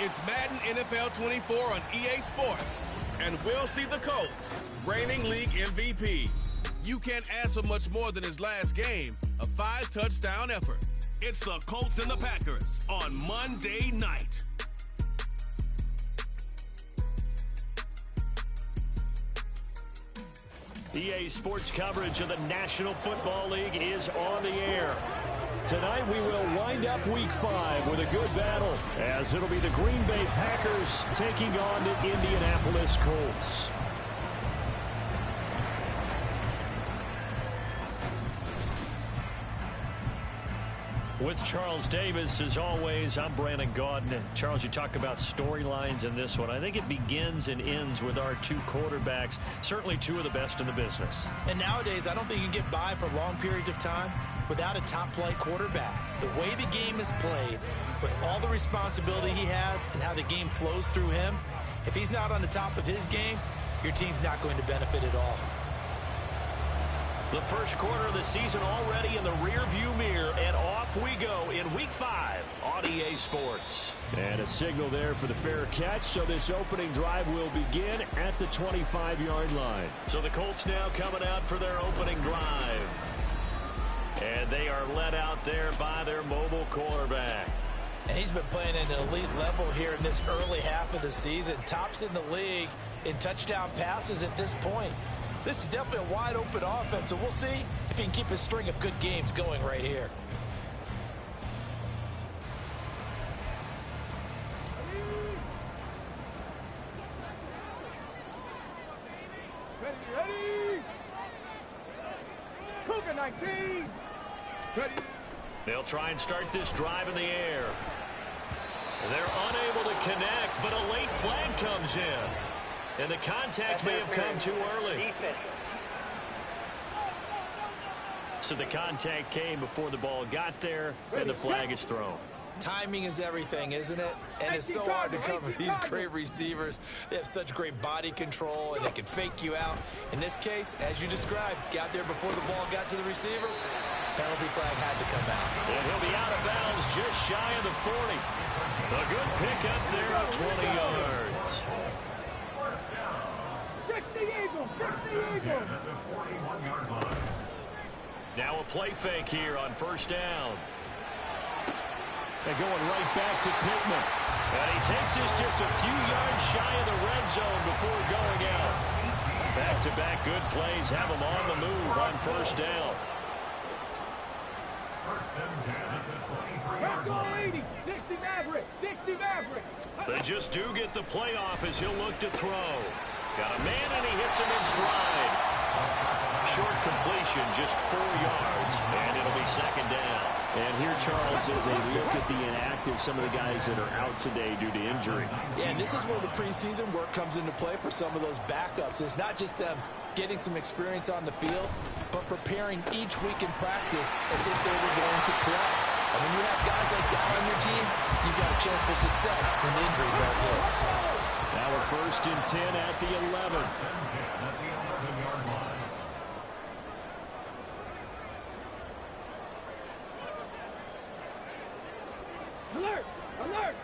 It's Madden NFL 24 on EA Sports, and we'll see the Colts, reigning league MVP. You can't ask for much more than his last game, a 5-touchdown effort. It's the Colts and the Packers on Monday night. EA Sports coverage of the National Football League is on the air. Tonight we will wind up Week 5 with a good battle, as it'll be the Green Bay Packers taking on the Indianapolis Colts. With Charles Davis, as always, I'm Brandon Gaudin. Charles, you talk about storylines in this one. I think it begins and ends with our two quarterbacks, certainly two of the best in the business. And nowadays, I don't think you can get by for long periods of time without a top-flight quarterback. The way the game is played, with all the responsibility he has and how the game flows through him, if he's not on the top of his game, your team's not going to benefit at all. The first quarter of the season already in the rearview mirror, and off we go in Week 5 on EA Sports. And a signal there for the fair catch, so this opening drive will begin at the 25-yard line. So the Colts now coming out for their opening drive. And they are led out there by their mobile quarterback. And he's been playing at an elite level here in this early half of the season. Tops in the league in touchdown passes at this point. This is definitely a wide-open offense, so we'll see if he can keep his string of good games going right here. Ready! Cougar 19! Ready! They'll try and start this drive in the air. They're unable to connect, but a late flag comes in. And the contact may have come too early. So the contact came before the ball got there, and the flag is thrown. Timing is everything, isn't it? And it's so hard to cover these great receivers. They have such great body control, and they can fake you out. In this case, as you described, got there before the ball got to the receiver. Penalty flag had to come out. And he'll be out of bounds just shy of the 40. A good pick up there of 20 yards. Now a play fake here on first down. They're going right back to Pittman. And he takes this just a few yards shy of the red zone before going out. Back-to-back good plays have him on the move on first down. They just do get the playoff as he'll look to throw. Got a man, and he hits him in stride. Short completion, just 4 yards, and it'll be second down. And here, Charles, is a look at the inactive, some of the guys that are out today due to injury. Yeah, and this is where the preseason work comes into play for some of those backups. It's not just them getting some experience on the field, but preparing each week in practice as if they were going to play. And when you have guys like that on your team, you've got a chance for success when the injury bug hits. Now we're first and 10 at the 11. Alert! Alert!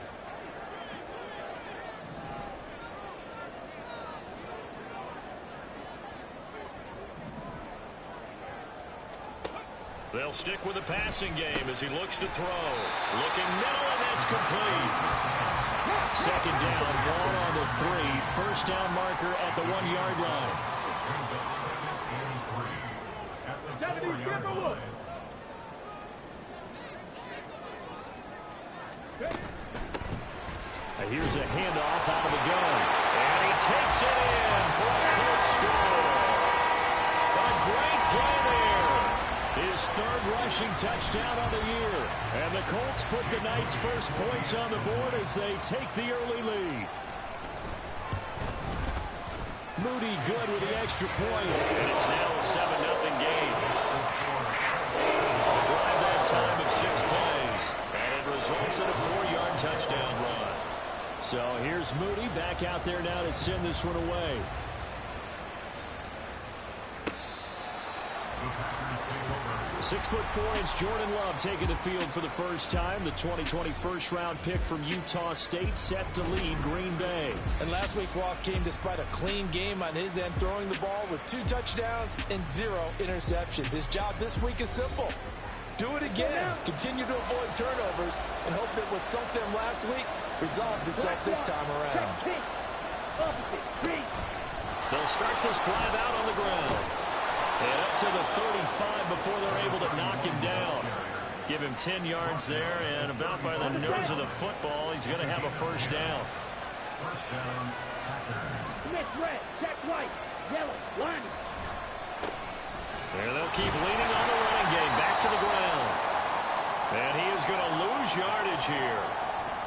They'll stick with the passing game as he looks to throw. Looking middle, and that's complete. Second down, ball on the 3. First down marker at the 1-yard line. Here's a handoff out of the gun. And he takes it in for a Colts score. A great play there. His third rushing touchdown of the year. And the Colts put the night's first points on the board as they take the early lead. Moody good with the extra point. And it's now a 7-0 game. A drive that time of 6 plays. And it results in a 4-yard touchdown run. So here's Moody back out there now to send this one away. 6'4" Jordan Love taking the field for the first time. The 2020 first-round pick from Utah State set to lead Green Bay. And last week's loss came despite a clean game on his end, throwing the ball with 2 touchdowns and 0 interceptions. His job this week is simple. Do it again. Continue to avoid turnovers and hope that what sunk them last week resolves itself this time around. They'll start this drive out on the ground. And up to the 35 before they're able to knock him down. Give him 10 yards there, and about by the nose of the football, he's going to have a first down. Smith red, check white, yellow, line. And they'll keep leaning on the running game. Back to the ground. And he is going to lose yardage here.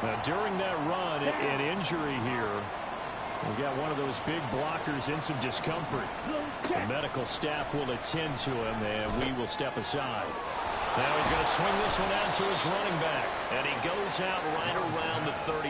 Now, during that run, an injury here. We've got one of those big blockers in some discomfort. The medical staff will attend to him, and we will step aside. Now he's going to swing this one out to his running back. And he goes out right around the 39.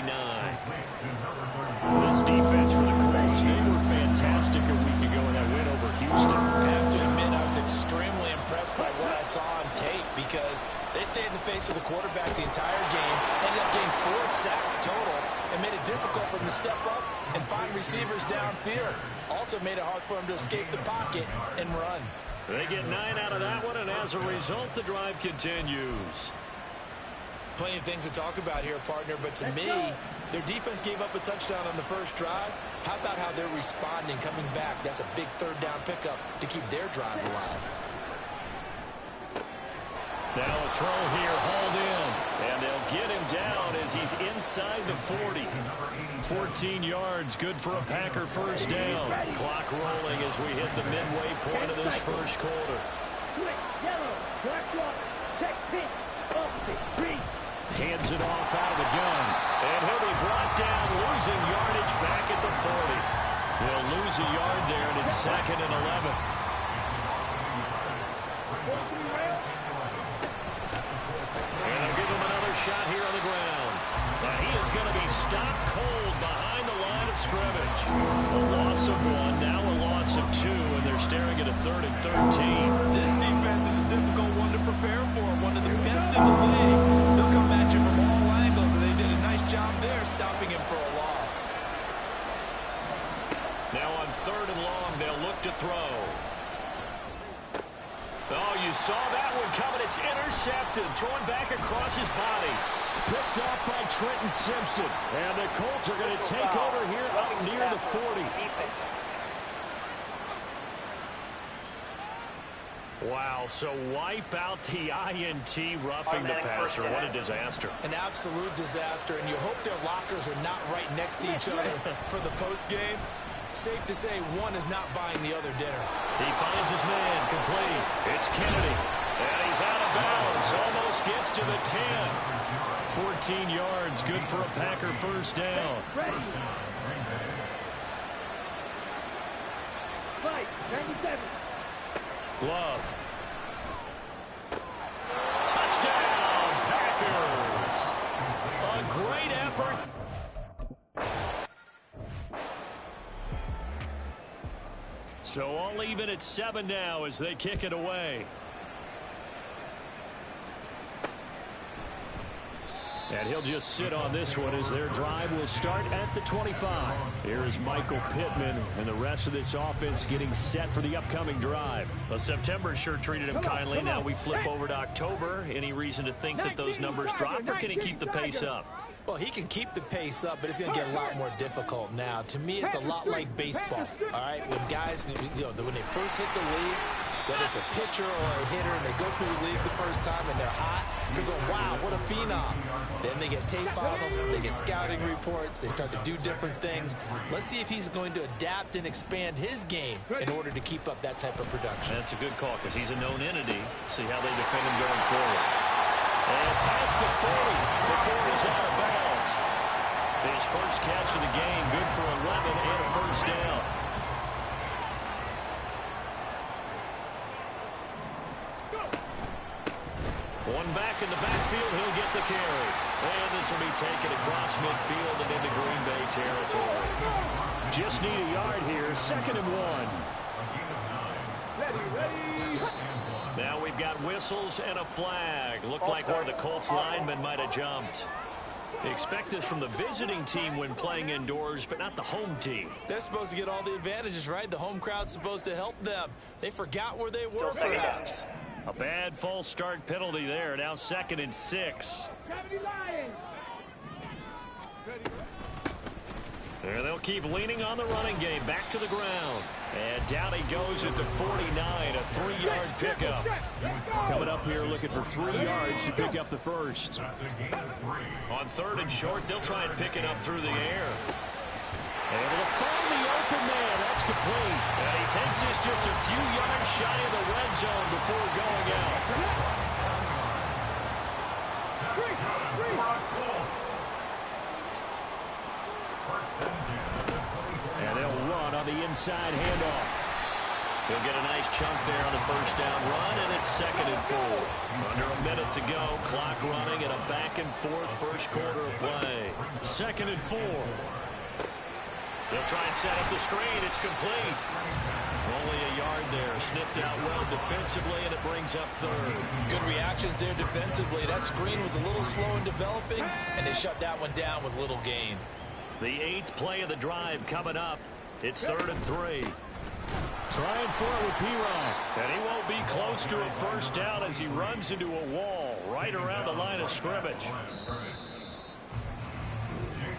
This defense for the Colts, they were fantastic a week ago in that win over Houston. I have to admit, I was extremely impressed by what I saw on tape because they stayed in the face of the quarterback the entire game, ended up getting 4 sacks total, and made it difficult for him to step up and find receivers downfield. Also made it hard for him to escape the pocket and run. They get 9 out of that one, and as a result, the drive continues. Plenty of things to talk about here, partner, but to me, their defense gave up a touchdown on the first drive. How about how they're responding, coming back? That's a big third down pickup to keep their drive alive. Now a throw here, hauled in, and they'll get him down as he's inside the 40. 14 yards, good for a Packer first down. Clock rolling as we hit the midway point of this first quarter. Yellow, black water, check pitch, opposite, green. Hands it off out of the gun, and he'll be brought down, losing yardage back at the 40. They'll lose a yard there, and it's 2nd and 11. And they'll give him another shot here on the ground. Now he is going to be stopped cold behind the line of scrimmage. A loss of 1, now a loss of 2, and they're staring at a 3rd and 13. This defense is a difficult one to prepare for, one of the best in the league. They'll come at you from all angles, and they did a nice job there stopping him for a loss. Now on 3rd and long, they'll look to throw. Oh, you saw that one coming. It's intercepted. Thrown back across his body. Picked off by Trenton Simpson. And the Colts are going to take over here up near the 40. Wow, so wipe out the INT, roughing the passer. What a disaster. An absolute disaster, and you hope their lockers are not right next to each other for the postgame. Safe to say one is not buying the other dinner. He finds his man, complete. It's Kennedy, and he's out of bounds. Almost gets to the 10. 14 yards, good for a Packer first down. Ready. Fight, 97. Glove. Touchdown, Packers. A great effort. So all even at 7 now as they kick it away. And he'll just sit on this one as their drive will start at the 25. Here is Michael Pittman and the rest of this offense getting set for the upcoming drive. Well, September sure treated him kindly. Now we flip over to October. Any reason to think that those numbers drop, or can he keep the pace up? Well, he can keep the pace up, but it's going to get a lot more difficult now. To me, it's a lot like baseball, all right? When guys, when they first hit the league, whether it's a pitcher or a hitter, and they go through the league the first time and they're hot, they're going, wow, what a phenom. Then they get tape on them, they get scouting reports, they start to do different things. Let's see if he's going to adapt and expand his game in order to keep up that type of production. That's a good call because he's a known entity. See how they defend him going forward. And past the 40 before he's out of bounds. His first catch of the game, good for 11 and a first down. One back in the backfield, he'll get the carry. And this will be taken across midfield and into Green Bay territory. Just need a yard here, 2nd and 1. Ready. Now we've got whistles and a flag. Looked like one of the Colts linemen might have jumped. Expect this from the visiting team when playing indoors, but not the home team. They're supposed to get all the advantages, right? The home crowd's supposed to help them. They forgot where they were, perhaps. A bad false start penalty there. Now 2nd and 6. There they'll keep leaning on the running game. Back to the ground. And down he goes at the 49. A 3-yard pickup. Coming up here looking for 3 yards to pick up the first. On 3rd and short, they'll try and pick it up through the air. Able to find the open man. That's complete. And he takes this just a few yards shy of the red zone before going out. And they'll run on the inside handoff. He'll get a nice chunk there on the 1st down run, and it's 2nd and 4. Under a minute to go. Clock running and a back-and-forth first quarter of play. 2nd and 4. They'll try and set up the screen. It's complete. Only a yard there. Sniffed out well defensively, and it brings up 3rd. Good reactions there defensively. That screen was a little slow in developing, and they shut that one down with little gain. The 8th play of the drive coming up. It's 3rd and 3. Trying for it with P-Ryan. And he won't be close to a first down as he runs into a wall right around the line of scrimmage.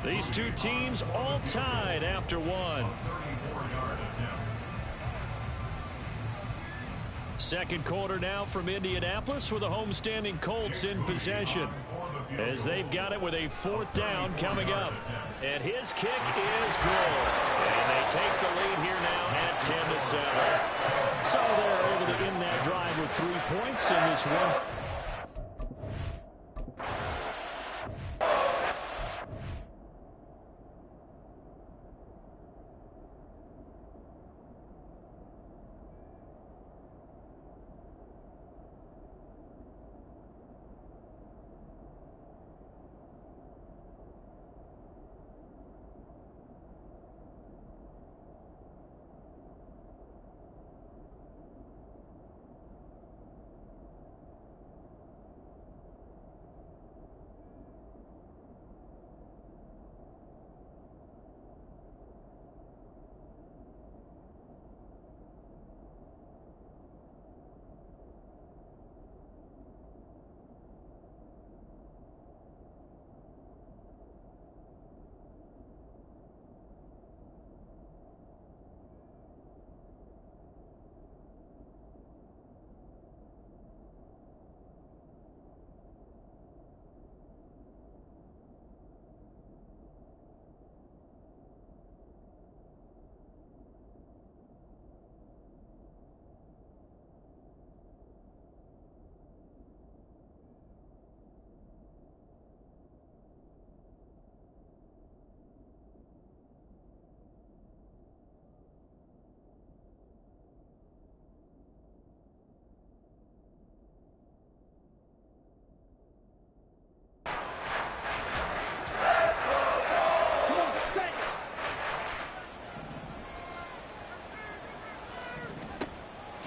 These two teams all tied after one. 2nd quarter now from Indianapolis with the homestanding Colts in possession, as they've got it with a 4th down coming up. And his kick is good. And they take the lead here now at 10-7. So they're able to end that drive with 3 points in this one.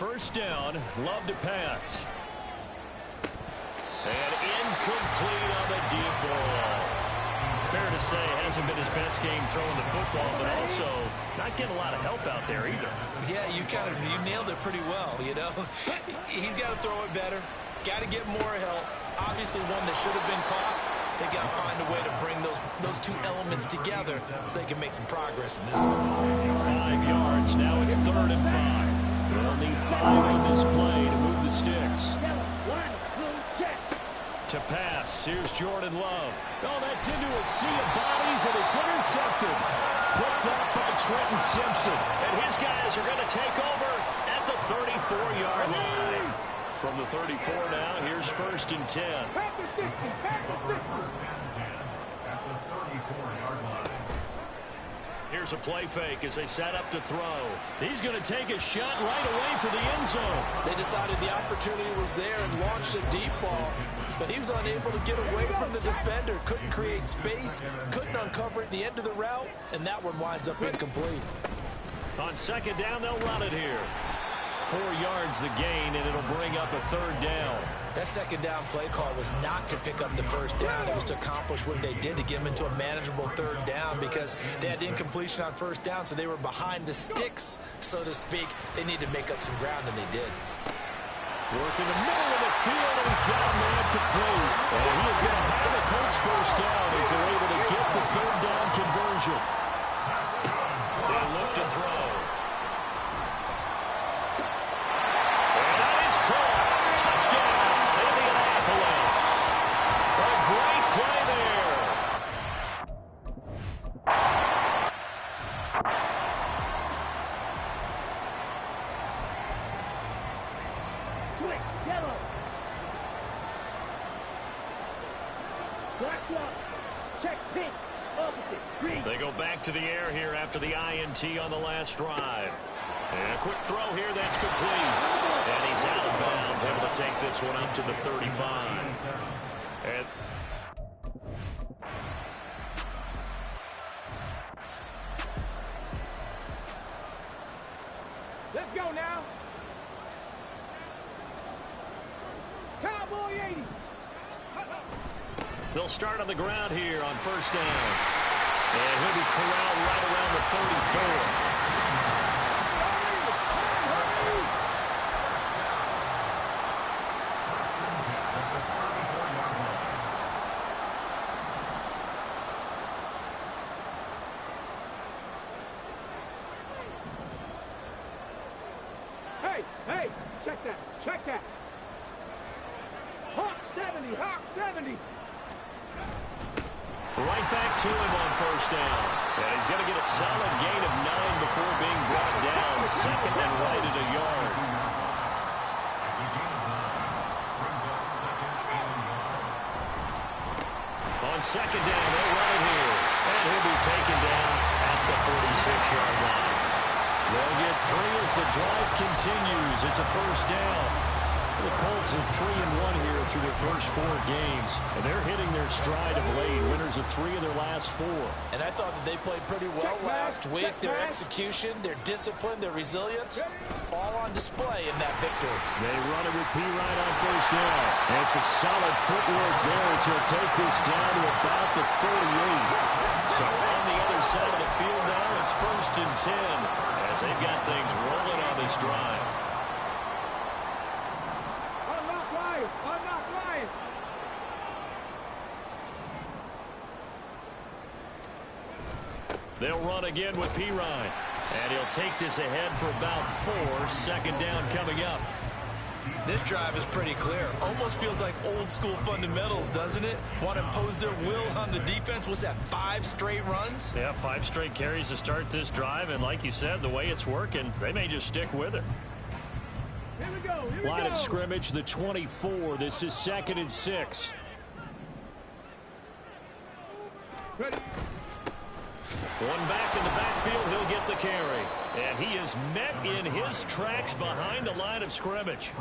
First down, Love to pass. And incomplete on the deep ball. Fair to say, hasn't been his best game throwing the football, but also not getting a lot of help out there either. Yeah, you nailed it pretty well, you know. He's got to throw it better. Got to get more help. Obviously one that should have been caught. They got to find a way to bring those two elements together so they can make some progress in this one. 5 yards. Now it's 3rd and 5. They'll need 5 on this play to move the sticks. To pass, here's Jordan Love. Oh, that's into a sea of bodies, and it's intercepted. Picked up by Trenton Simpson. And his guys are going to take over at the 34-yard line. From the 34 now, here's 1st and 10. Here's a play fake as they set up to throw. He's going to take a shot right away for the end zone. They decided the opportunity was there and launched a deep ball, but he was unable to get away from the defender. Couldn't create space, couldn't uncover at the end of the route, and that one winds up incomplete. On 2nd down, they'll run it here. 4 yards the gain, and it'll bring up a 3rd down. That 2nd down play call was not to pick up the 1st down. It was to accomplish what they did, to get them into a manageable 3rd down, because they had incompletion on 1st down, so they were behind the sticks, so to speak. They needed to make up some ground, and they did. Working the middle of the field, and he's got a man complete. And he is going to have the Colts 1st down as they're able to get the 3rd down conversion. They look to throw. And that is caught. Touchdown, Indianapolis. A great play there. Switch, yellow. Black block. Check pink. Opposite. Green. They go back to the air here after the INT on the last drive. And a quick throw here, that's complete. And he's out of bounds, able to take this one up to the 35. And Let's go now. Cowboy 80. they'll start on the ground here on 1st down. And he'll be corralled right around the 34. Hey, check that, check that. Hawk 70, Hawk 70. Right back to him on 1st down. And he's going to get a solid gain of 9 before being brought down. 2nd and right at a yard. On 2nd down, they'll run it here. And he'll be taken down at the 46-yard line. They'll get 3 as the drive continues. It's a 1st down. The Colts are 3-1 here through their first 4 games, and they're hitting their stride of late. Winners of 3 of their last 4. And I thought that they played pretty well last week. Their execution, their discipline, their resilience, all on display in that victory. They run it with P-Ryan on 1st down. And some solid footwork there as he'll take this down to about the 38. So on the other side of the field now, it's 1st and 10 as they've got things rolling on this drive. I'm not lying. They'll run again with P-Ryan. And he'll take this ahead for about 4. 2nd down coming up. This drive is pretty clear. Almost feels like old school fundamentals, doesn't it? Want to impose their will on the defense. Was that 5 straight runs? Yeah, 5 straight carries to start this drive. And like you said, the way it's working, they may just stick with it. Here we go. Here we Line go. of scrimmage, the 24. This is 2nd and 6. Ready. One back in the backfield, he'll get the carry. And he is met in his tracks behind the line of scrimmage.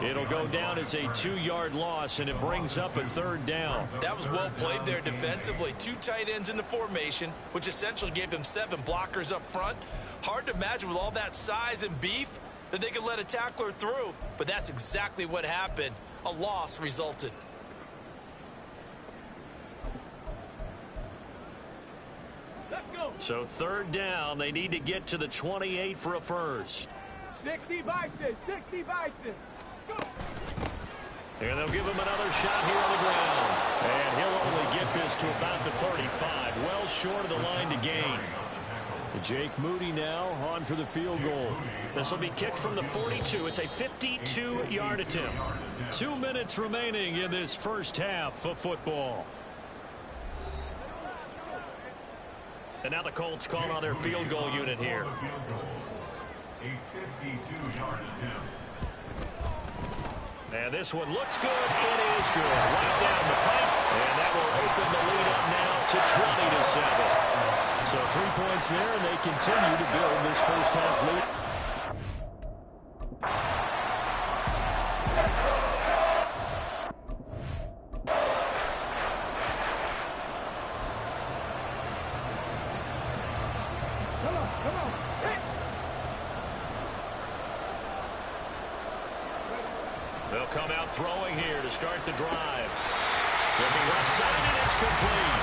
It'll go down as a 2-yard loss, and it brings up a 3rd down. That was well played there defensively. 2 tight ends in the formation, which essentially gave them 7 blockers up front. Hard to imagine with all that size and beef that they could let a tackler through, but that's exactly what happened. A loss resulted. Let's go. So 3rd down, they need to get to the 28 for a first. 60 Bison, 60 Bison. Go. And they'll give him another shot here on the ground. And he'll only get this to about the 35, well short of the line to gain. Jake Moody now on for the field goal. This will be kicked from the 42. It's a 52-yard attempt. 2 minutes remaining in this first half of football. And now the Colts call on their field goal unit here. A 52-yard attempt. And this one looks good. It is good. Right down the pipe. And that will open the lead up now to 20-7. So 3 points there, and they continue to build this first half lead. Come on. Hit. They'll come out throwing here to start the drive. They'll be left side, and it's complete.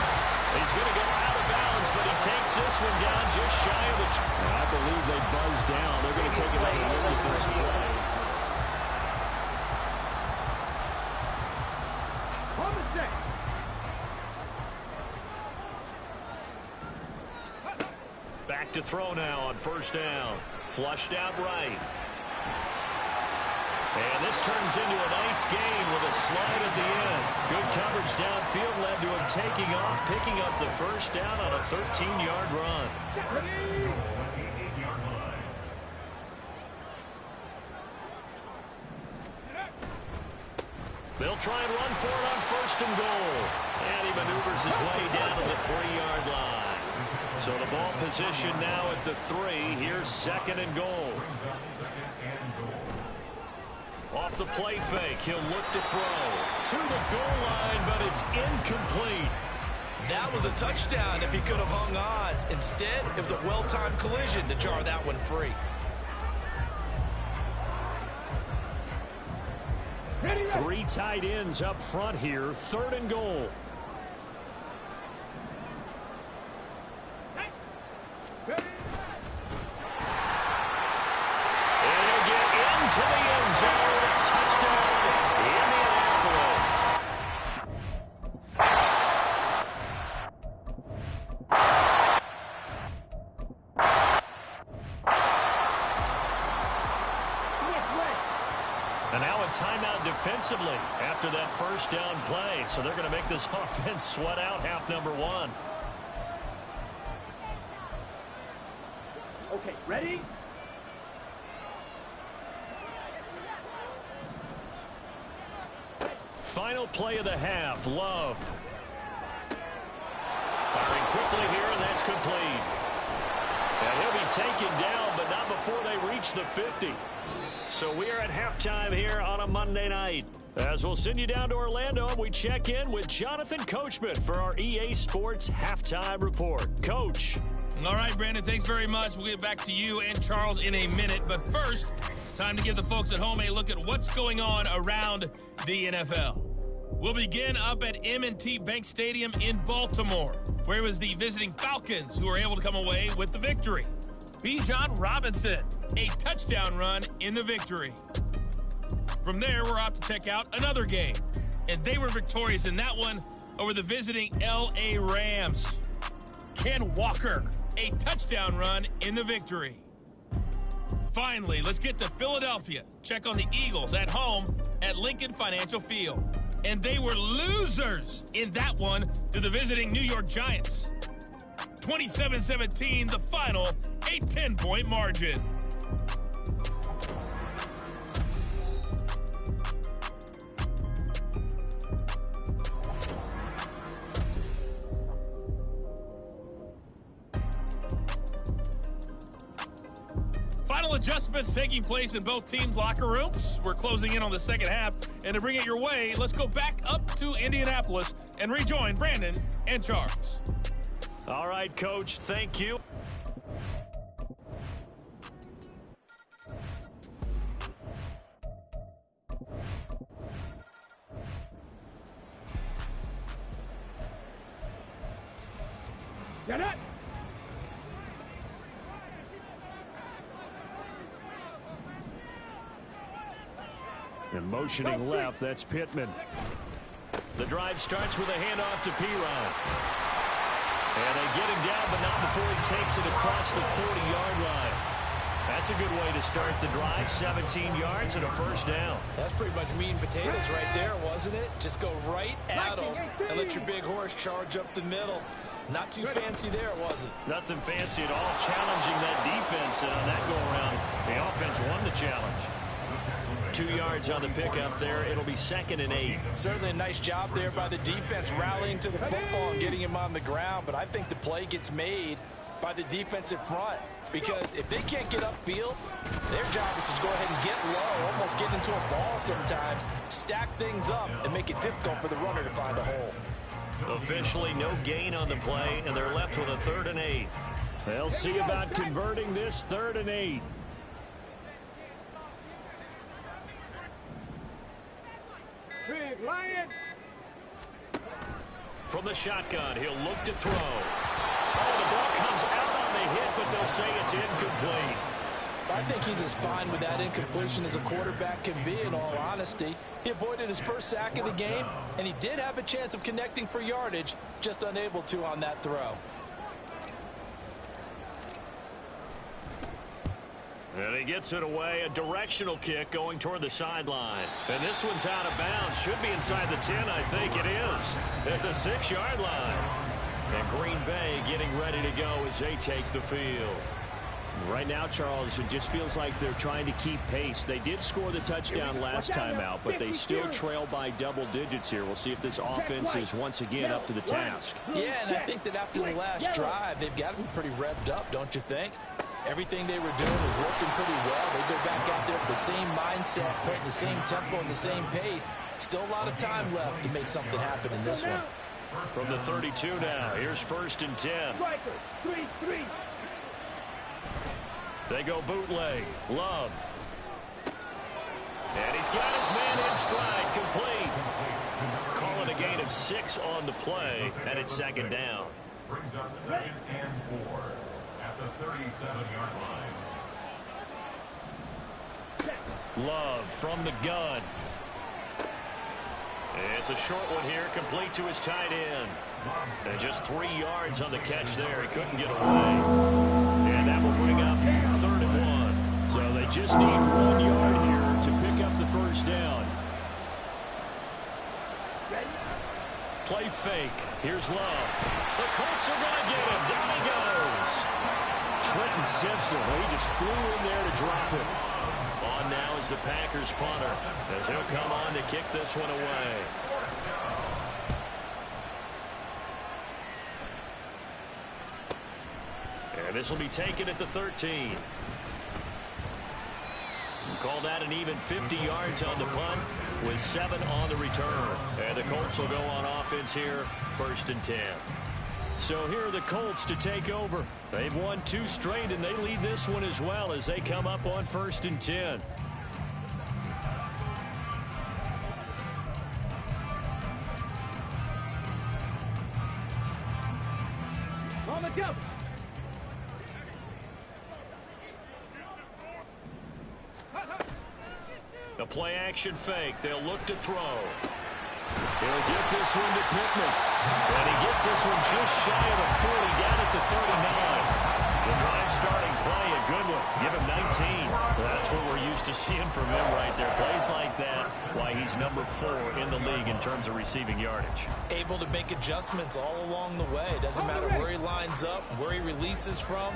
He's going to go out of bounds, but he takes this one down just shy of the... I believe they buzzed down. They're going to take another look at this play. Back to throw now on first down. Flushed out right. And this turns into a nice gain with a slide at the end. Good coverage downfield led to him taking off, picking up the first down on a 13-yard run. They'll try and run for it on first and goal. And he maneuvers his way down to the 3-yard line. So the ball position now at the 3. Here's second and goal. Off the play fake, he'll look to throw. To the goal line, but it's incomplete. That was a touchdown if he could have hung on. Instead, it was a well-timed collision to jar that one free. Three tight ends up front here. Third and goal. And he'll get into the end zone. Touchdown, Indianapolis. And now a timeout defensively after that first down play. So they're going to make this offense sweat out half number 1. Okay, ready? Final play of the half, Love. Firing quickly here, and that's complete. And he'll be taken down, but not before they reach the 50. So we are at halftime here on a Monday night. As we'll send you down to Orlando, we check in with Jonathan Coachman for our EA Sports Halftime Report. Coach. All right, Brandon, thanks very much. We'll get back to you and Charles in a minute. But first, time to give the folks at home a look at what's going on around the NFL. We'll begin up at M&T Bank Stadium in Baltimore, where it was the visiting Falcons who were able to come away with the victory. Bijan Robinson, a touchdown run in the victory. From there, we're off to check out another game, and they were victorious in that one over the visiting L.A. Rams. Ken Walker, a touchdown run in the victory. Finally, let's get to Philadelphia. Check on the Eagles at home at Lincoln Financial Field. And they were losers in that one to the visiting New York Giants. 27-17, the final, a 10-point margin. Final adjustments taking place in both teams' locker rooms. We're closing in on the second half, and to bring it your way, let's go back up to Indianapolis and rejoin Brandon and Charles. All right, Coach, thank you. Get it! And motioning left, that's Pittman. The drive starts with a handoff to P-Rod. And they get him down, but not before he takes it across the 40-yard line. That's a good way to start the drive. 17 yards and a first down. That's pretty much meat and potatoes right there, wasn't it? Just go right at them and let your big horse charge up the middle. Not too fancy there, was it? Nothing fancy at all. Challenging that defense, and on that go-around, the offense won the challenge. 2 yards on the pickup there. It'll be 2nd and 8. Certainly a nice job there by the defense rallying to the football and getting him on the ground. But I think the play gets made by the defensive front. Because if they can't get upfield, their job is to go ahead and get low, almost get into a ball sometimes, stack things up, and make it difficult for the runner to find a hole. Officially no gain on the play, and they're left with a 3rd and 8. They'll see about converting this 3rd and 8. Big Lion. From the shotgun, he'll look to throw. Oh, the ball comes out on the hit, but they'll say it's incomplete. I think he's as fine with that incompletion as a quarterback can be, in all honesty. He avoided his first sack of the game, and he did have a chance of connecting for yardage, just unable to on that throw. And he gets it away, a directional kick going toward the sideline. And this one's out of bounds. Should be inside the 10, I think it is. At the 6-yard line. And Green Bay getting ready to go as they take the field. Right now, Charles, it just feels like they're trying to keep pace. They did score the touchdown last time out, but they still trail by double digits here. We'll see if this offense is once again up to the task. Yeah, and I think that after the last drive, they've got to be pretty revved up, don't you think? Everything they were doing was working pretty well. They go back out there with the same mindset, playing the same tempo and the same pace. Still a lot of time left to make something happen in this one. From the 32 now, here's 1st and 10. 3-3. They go bootleg. Love. And he's got his man in stride, complete. Calling a gain of 6 on the play, and it's 2nd down. Brings up 2nd and 4 at the 37-yard line. Love from the gun. It's a short one here, complete to his tight end. And just 3 yards on the catch there. He couldn't get away. And that will bring up 3rd and 1. So they just need 1 yard here to pick up the first down. Play fake. Here's Love. The Colts are going to get him. Down he goes. Trenton Simpson, he just flew in there to drop it. On now is the Packers punter, as he'll come on to kick this one away. And this will be taken at the 13. Call that an even 50 yards on the punt with 7 on the return. And the Colts will go on offense here, 1st and 10. So here are the Colts to take over. They've won 2 straight, and they lead this one as well as they come up on 1st and 10. On the jump. The play action fake. They'll look to throw. He'll get this one to Pittman. And he gets this one just shy of the 40, down at the 39. The drive starting play, a good one. Give him 19. That's what we're used to seeing from him right there. Plays like that, why he's number 4 in the league in terms of receiving yardage. Able to make adjustments all along the way. Doesn't matter where he lines up, where he releases from.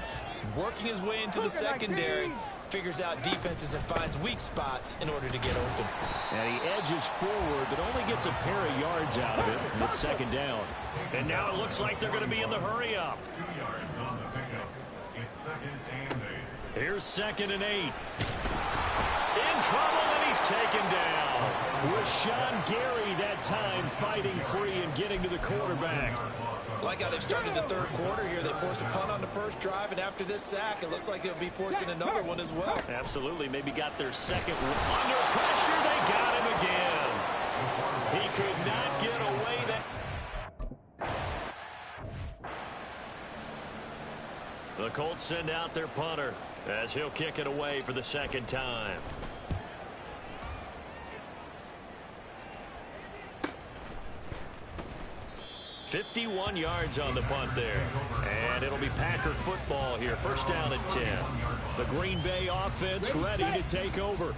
Working his way into the secondary. Figures out defenses and finds weak spots in order to get open. And he edges forward, but only gets a pair of yards out of it, and it's 2nd down. And now it looks like they're going to be in the hurry up. 2 yards on the pickup. It's 2nd and 8. Here's 2nd and 8. In trouble, and he's taken down. Rashawn Gary that time fighting free and getting to the quarterback. Like how they've started the 3rd quarter here. They force a punt on the first drive, and after this sack, it looks like they'll be forcing another one as well. Absolutely. Maybe got their 2nd one. Under pressure, they got him again. He could not get away. The Colts send out their punter as he'll kick it away for the 2nd time. $51 yards on the punt there. And it'll be Packer football here. 1st down and 10. The Green Bay offense ready to take over.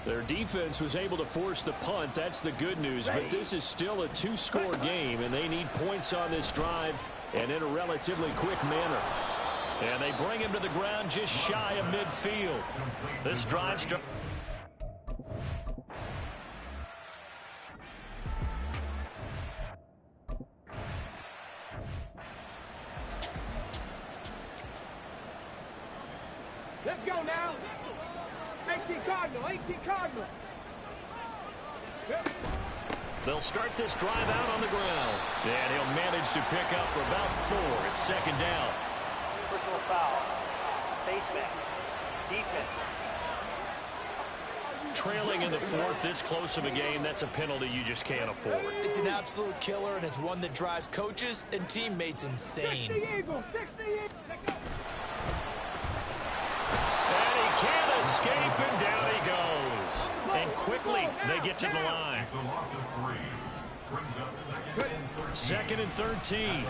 Their defense was able to force the punt. That's the good news. But this is still a 2-score game, and they need points on this drive and in a relatively quick manner. And they bring him to the ground just shy of midfield. This drive starts. Let's go now. 18 Cardinal. Yep. They'll start this drive out on the ground. And he'll manage to pick up about 4. It's 2nd down. Personal foul. Face mask. Defense. trailing in the fourth, this close of a game, that's a penalty you just can't afford. It's an absolute killer, and it's one that drives coaches and teammates insane. And he can't escape, and down he goes. And quickly, they get to the line. It's a loss of 3. Brings up Second and 13.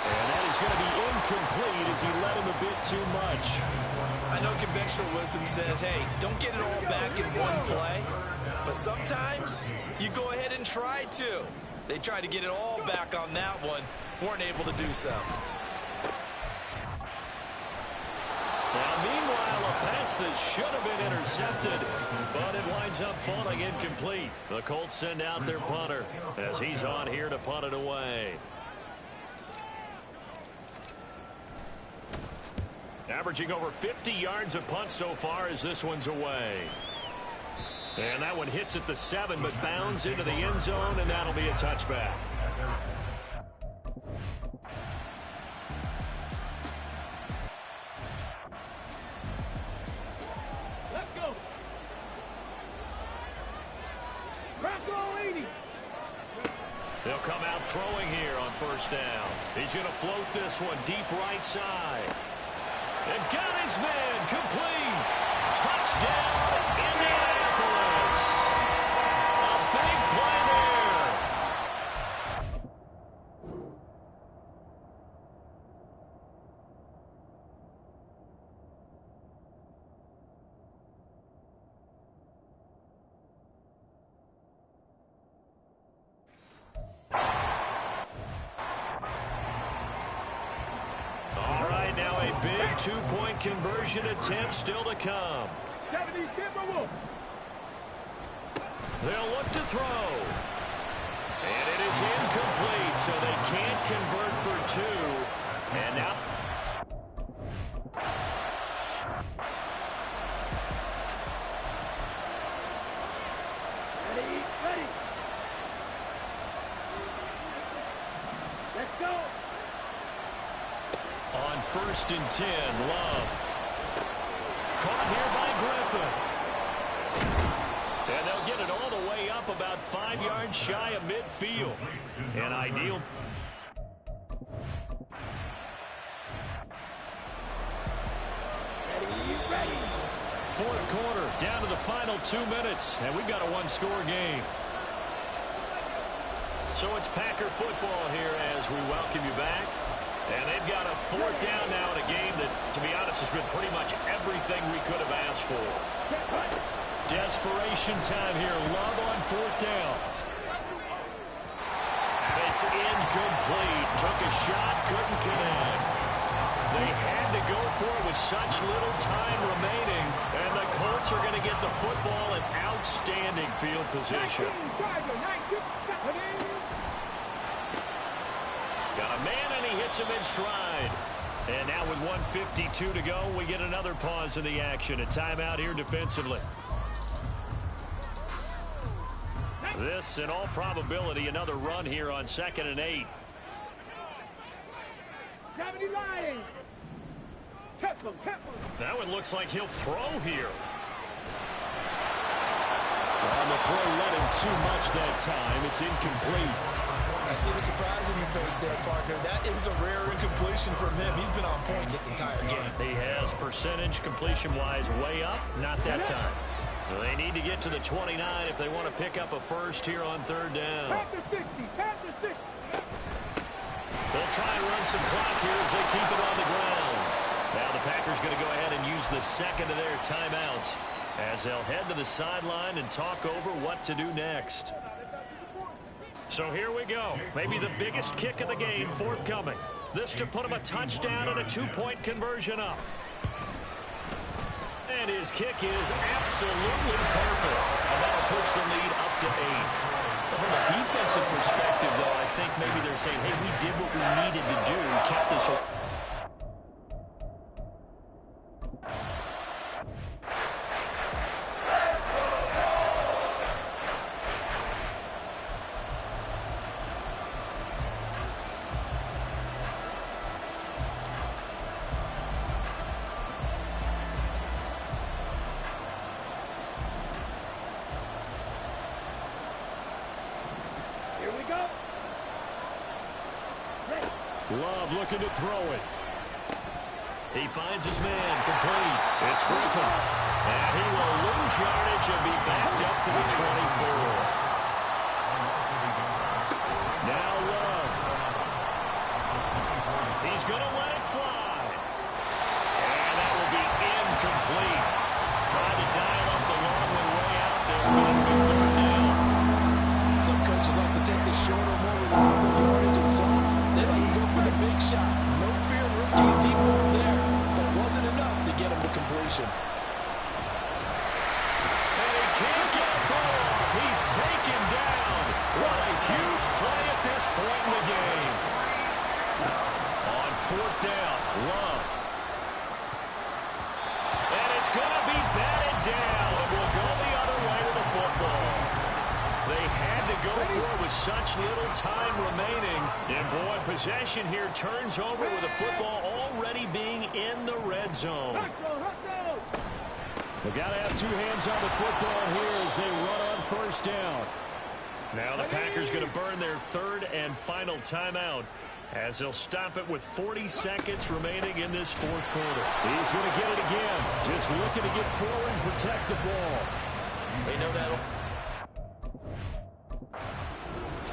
And that is going to be incomplete as he led him a bit too much. I know conventional wisdom says, hey, don't get it all back in one play. But sometimes you go ahead and try to. They tried to get it all back on that one. Weren't able to do so. Now, meanwhile, a pass that should have been intercepted, but it winds up falling incomplete. The Colts send out their punter as he's on here to punt it away. Averaging over 50 yards a punt so far as this one's away. And that one hits at the 7, but bounds into the end zone, and that'll be a touchback. Let's go. Bronco 80. They'll come out throwing here on first down. He's going to float this one deep right side. And got his man complete. Touchdown, Indianapolis. A big play there. All right, now a big two-point conversion attempt still to come. 70 Timberwolves. They'll look to throw. And it is incomplete, so they can't convert for 2. And now... Ready. Let's go. On first and 10, Love. Caught here by Griffin. And they'll get it all the way up about 5 yards shy of midfield. An ideal. Ready. Fourth quarter, down to the final 2 minutes, and we've got a one-score game. So it's Packer football here as we welcome you back. And they've got a fourth down now in a game that, to be honest, has been pretty much everything we could have asked for. Desperation time here. Love on fourth down. And it's incomplete. Took a shot, couldn't connect. They had to go for it with such little time remaining. And the Colts are going to get the football in outstanding field position. Got a man, and he hits him in stride. And now with 1:52 to go, we get another pause in the action. A timeout here defensively. This, in all probability, another run here on 2nd and 8. That one looks like he'll throw here. And the throw led him too much that time. It's incomplete. I see the surprise in your face there, partner. That is a rare incompletion from him. He's been on point this entire game. He has percentage completion-wise way up. Not that time. They need to get to the 29 if they want to pick up a first here on third down. They'll try and run some clock here as they keep it on the ground. Now the Packers going to go ahead and use the second of their timeouts as they'll head to the sideline and talk over what to do next. So here we go. Maybe the biggest kick of the game forthcoming. This to put him a touchdown and a two-point conversion up. And his kick is absolutely perfect. And that'll push the lead up to 8. From a defensive perspective, though, I think maybe they're saying, hey, we did what we needed to do. Kept this. Love looking to throw it. He finds his man complete. It's Griffin. And he will lose yardage and be backed up to the 24. Now Love. He's going to let it fly. And that will be incomplete. Trying to dial up the long way out there, but it'll be third down. Some coaches like to take the shorter, more reliable yardage, and some they like to go for the big shot. No fear of risking a deep ball there, but it wasn't enough to get him to completion. And he can't get a throw off. He's taken down. What a huge play at this point in the game. On fourth down, Love. And it's going to be batted down. It will go the other way with the football. They had to go for it with such little time remaining. And boy, possession here turns over with the football already being in the red zone. They've got to have two hands on the football here as they run on first down. Now the Packers going to burn their third and final timeout as they'll stop it with 40 seconds remaining in this fourth quarter. He's going to get it again. Just looking to get forward and protect the ball. They know that'll.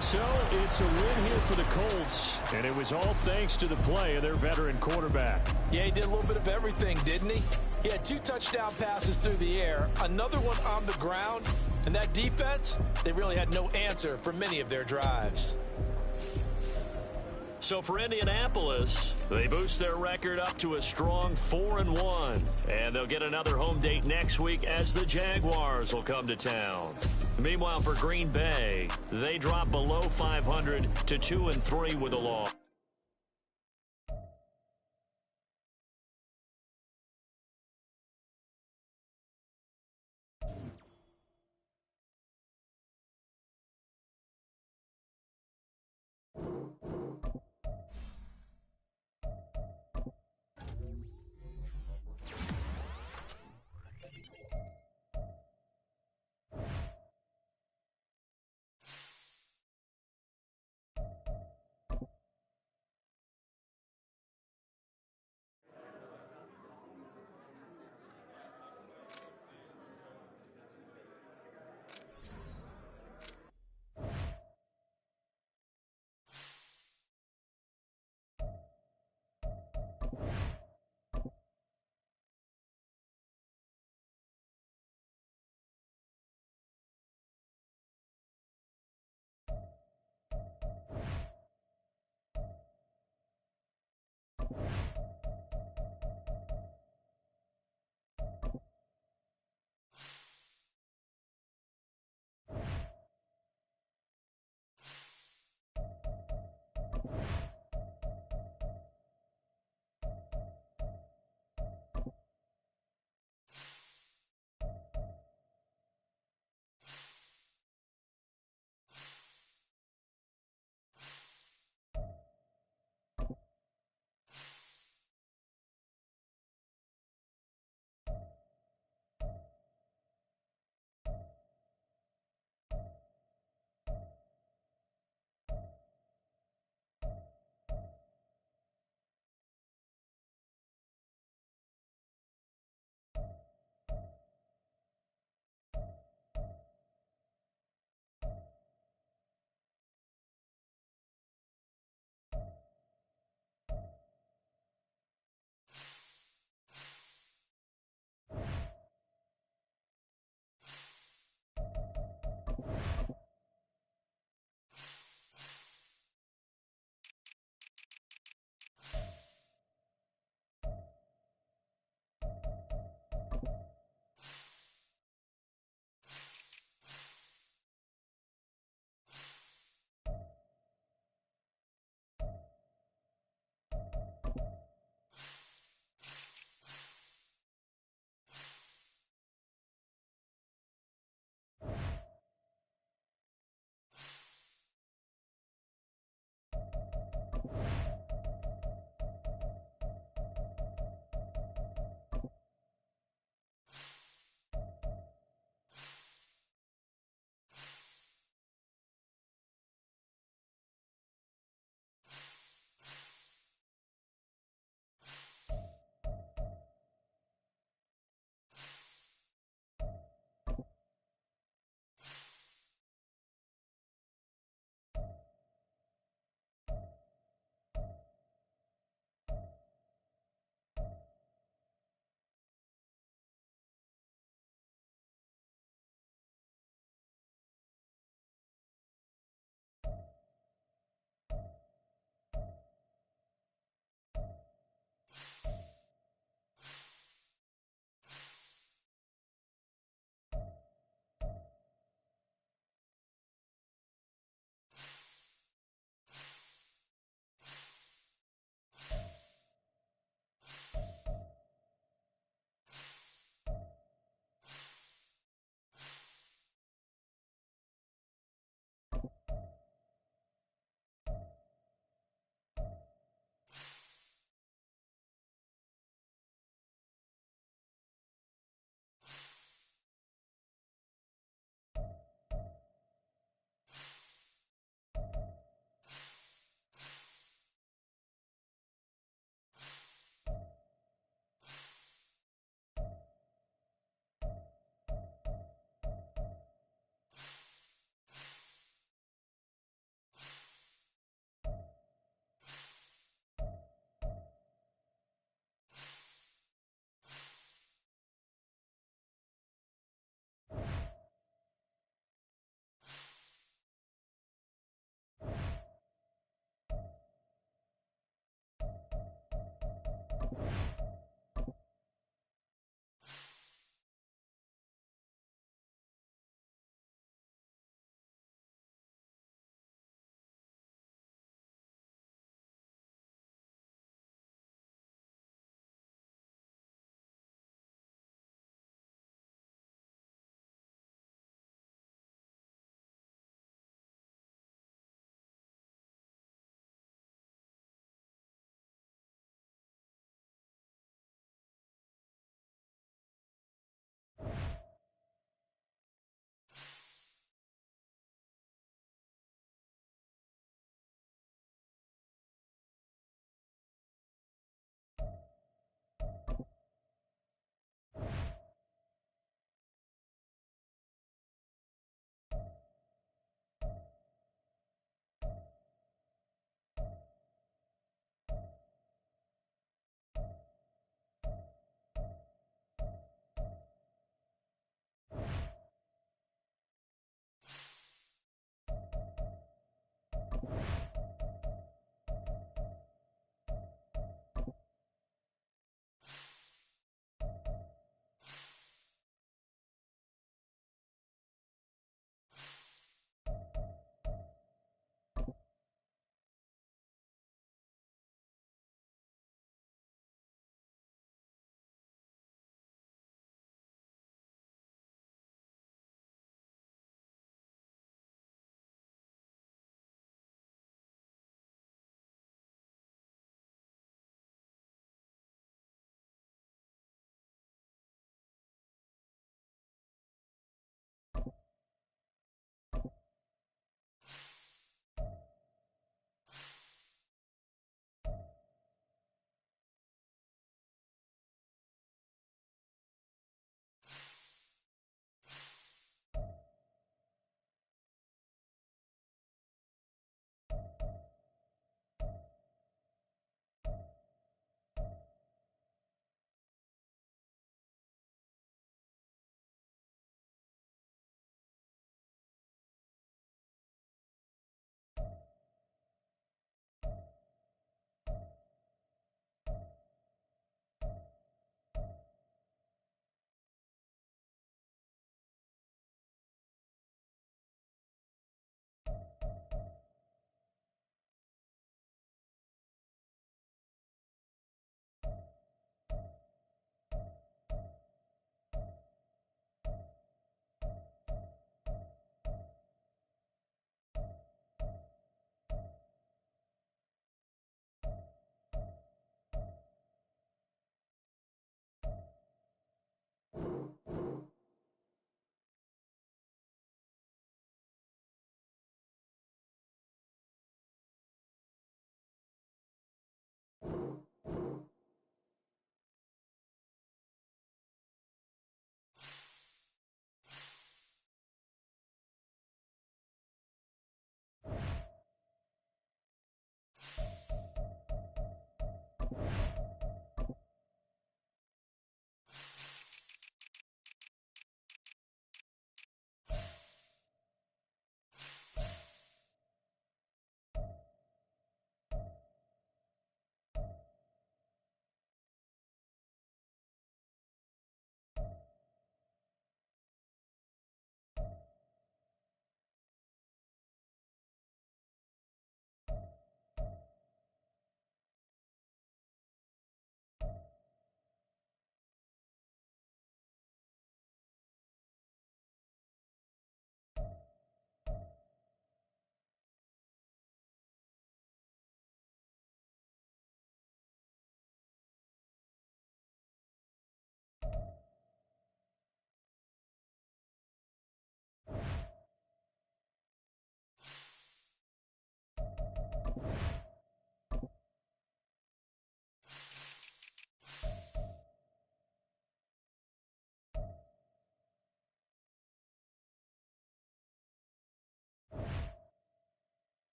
So it's a win here for the Colts, and it was all thanks to the play of their veteran quarterback. Yeah, he did a little bit of everything, didn't he? He had 2 touchdown passes through the air, another one on the ground, and that defense, they really had no answer for many of their drives. So for Indianapolis, they boost their record up to a strong 4-1. And they'll get another home date next week as the Jaguars will come to town. Meanwhile, for Green Bay, they drop below 500 to 2-3 with a loss.